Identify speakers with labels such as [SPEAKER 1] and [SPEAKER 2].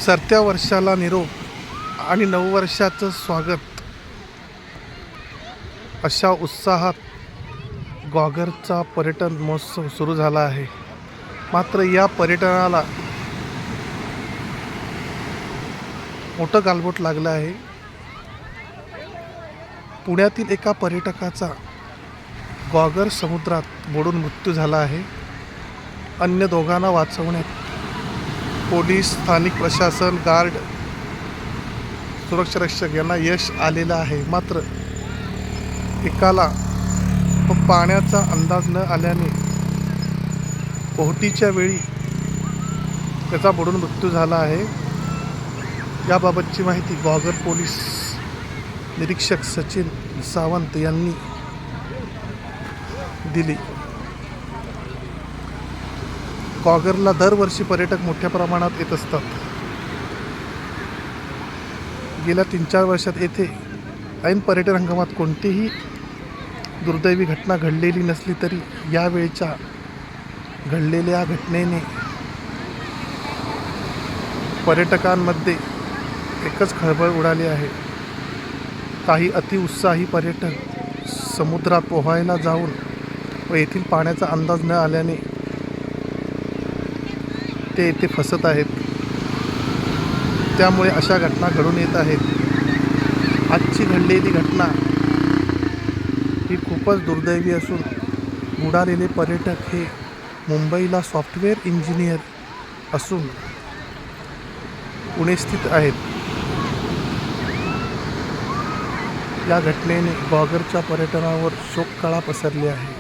[SPEAKER 1] सरत्या वर्षाला निरोप आणि नववर्षाचं स्वागत अशा उत्साहात ग्वागरचा पर्यटन महोत्सव सुरू झाला आहे. मात्र या पर्यटनाला मोठं गालबोट लागलं आहे. पुण्यातील एका पर्यटकाचा ग्वागर समुद्रात बुडून मृत्यू झाला आहे. अन्य दोघांना वाचवण्यात पोलीस, स्थानिक प्रशासन, गार्ड, सुरक्षा रक्षक यांना यश आलेलं आहे. मात्र एकाला पाण्याचा अंदाज न आल्याने पोहटीच्या वेळी त्याचा बुडून मृत्यू झाला आहे. याबाबतची माहिती ग्वागर पोलीस निरीक्षक सचिन सावंत यांनी दिली. ग्वागरला दरवर्षी पर्यटक मोठ्या प्रमाणात येत असतात. गेल्या 3-4 वर्षात येथे ऐन पर्यटन हंगामात कोणतीही दुर्दैवी घटना घडलेली नसली तरी यावेळच्या घडलेल्या घटनेने पर्यटकांमध्ये एकच खळबळ उडाली आहे. काही अतिउत्साही पर्यटक समुद्रात पोहायला जाऊन व येथील पाण्याचा अंदाज न आल्याने ते येथे फसत आहेत. त्यामुळे अशा घटना घडून येत आहेत. आजची घडलेली घटना ही खूपच दुर्दैवी असून बुडालेले पर्यटक हे मुंबईला सॉफ्टवेअर इंजिनियर असून पुणे स्थित आहेत. या घटनेने ग्वागरच्या पर्यटनावर शोककळा पसरली आहे.